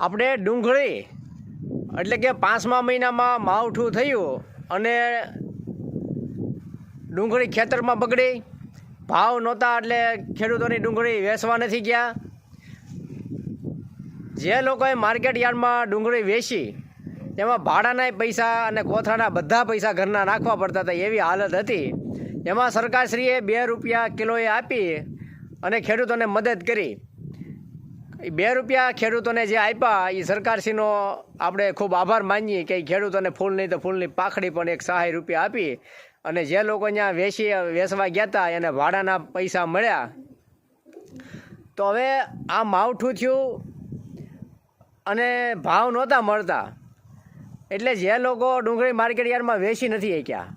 આપણે ડુંગળી એટલે કે 5મા મહિનામાં માવઠું થયું અને ડુંગળી ખેતરમાં બગડી, ભાવ નહોતા એટલે ખેડૂતોની ડુંગળી વેચવા નથી ગયા. જે લોકોએ માર્કેટ યાર્ડમાં ડુંગળી વેચી એમાં ભાડાના પૈસા અને કોથળાના બધા પૈસા ઘરના નાખવા પડતા હતા, એવી હાલત હતી. એમાં સરકારશ્રીએ 2 રૂપિયા કિલોએ આપી અને ખેડૂતોને મદદ કરી. 2 રૂપિયા ખેડૂતોને જે આપ્યા એ સરકારશ્રીનો આપણે ખૂબ આભાર માનીએ કે ખેડૂતોને ફૂલ નહીં તો ફૂલની પાખડી પણ એક સહાય રૂપિયા આપી. અને જે લોકો ત્યાં વેચવા ગયા હતા એને ભાડાના પૈસા મળ્યા. તો હવે આ માવઠું થયું અને ભાવ નહોતા મળતા એટલે જે લોકો ડુંગળી માર્કેટ યાર્ડમાં વેચી નથી શક્યા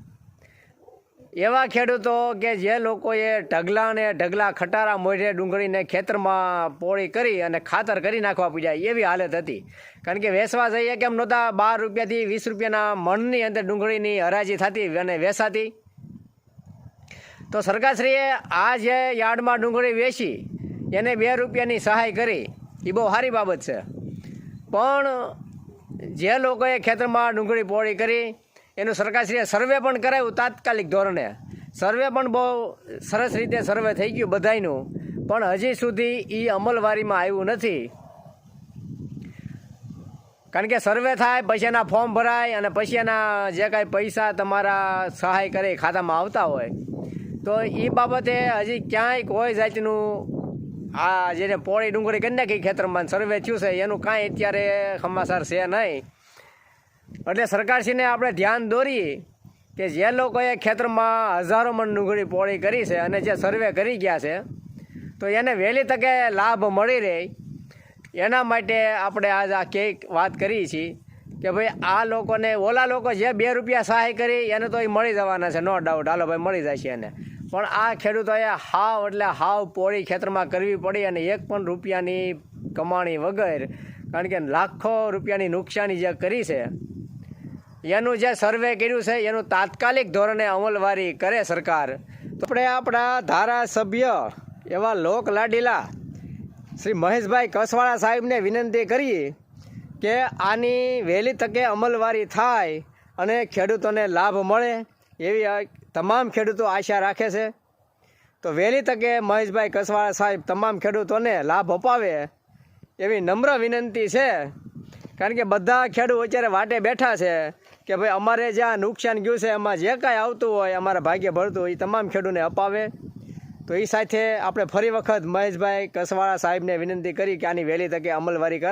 એવા ખેડૂતો કે જે લોકોએ ઢગલા ખટારા મોઢે ડુંગળીને ખેતરમાં પોળી કરી અને ખાતર કરી નાખવા પૂજ્યા એવી હાલત હતી. કારણ કે વેચવા જઈએ કેમ નહોતા, 12 રૂપિયાથી 20 રૂપિયાના મણની અંદર ડુંગળીની હરાજી થતી અને વેચાતી. તો સરકારશ્રીએ આ જે યાર્ડમાં ડુંગળી વેચી એને 2 રૂપિયાની સહાય કરી, એ બહુ સારી બાબત છે. પણ જે લોકોએ ખેતરમાં ડુંગળી પોળી કરી એનું સરકારશ્રીએ સર્વે પણ કરાવ્યું તાત્કાલિક ધોરણે. સર્વે પણ બહુ સરસ રીતે સર્વે થઈ ગયું બધાયનું, પણ હજી સુધી એ અમલવારીમાં આવ્યું નથી. કારણ કે સર્વે થાય પછી એના ફોર્મ ભરાય અને પછી એના જે કાંઈ પૈસા તમારા સહાય કરે ખાતામાં આવતા હોય તો એ બાબતે હજી ક્યાંય કોઈ જાતનું આ જેને પોળી ડુંગળી કરી નાખી ખેતરમાં સર્વે થયું છે એનું કાંઈ અત્યારે સમાચાર છે નહીં. એટલે સરકારશ્રીને આપણે ધ્યાન દોરીએ કે જે લોકોએ ખેતરમાં હજારો મણ ડુંગળી પોળી કરી છે અને જે સર્વે કરી ગયા છે તો એને વહેલી તકે લાભ મળી રહે એના માટે આપણે આજ આ વાત કરીએ છીએ કે ભાઈ આ લોકોને ઓલા લોકો જે 2 રૂપિયા સહાય કરી એને તો એ મળી જવાના છે, નો ડાઉટ, હાલો ભાઈ મળી જશે એને. પણ આ ખેડૂતોએ હાવ પોળી ખેતરમાં કરવી પડી અને 1 પણ રૂપિયાની કમાણી વગર, કારણ કે લાખો રૂપિયાની નુકસાની જે કરી છે એનું જે સર્વે કર્યું છે એનું તાત્કાલિક ધોરણે અમલવારી કરે સરકાર. તો આપણે આપણા ધારાસભ્ય એવા લોક લાડીલા શ્રી મહેશભાઈ કસવાળા સાહેબને વિનંતી કરીએ કે આની વહેલી તકે અમલવારી થાય અને ખેડૂતોને લાભ મળે એવી તમામ ખેડૂતો આશા રાખે છે. તો વહેલી તકે મહેશભાઈ કસવાળા સાહેબ તમામ ખેડૂતોને લાભ અપાવે એવી નમ્ર વિનંતી છે. કારણ કે બધા ખેડૂતો અત્યારે વાટે બેઠા છે કે ભાઈ અમારે જ્યાં નુકસાન ગયું છે એમાં જે કાંઈ આવતું હોય અમારા ભાગ્ય ભરતું હોય એ તમામ ખેડૂતોને અપાવે. તો એ સાથે આપણે ફરી વખત મહેશભાઈ કસવાળા સાહેબને વિનંતી કરી કે આની વહેલી તકે અમલવારી કરાવે.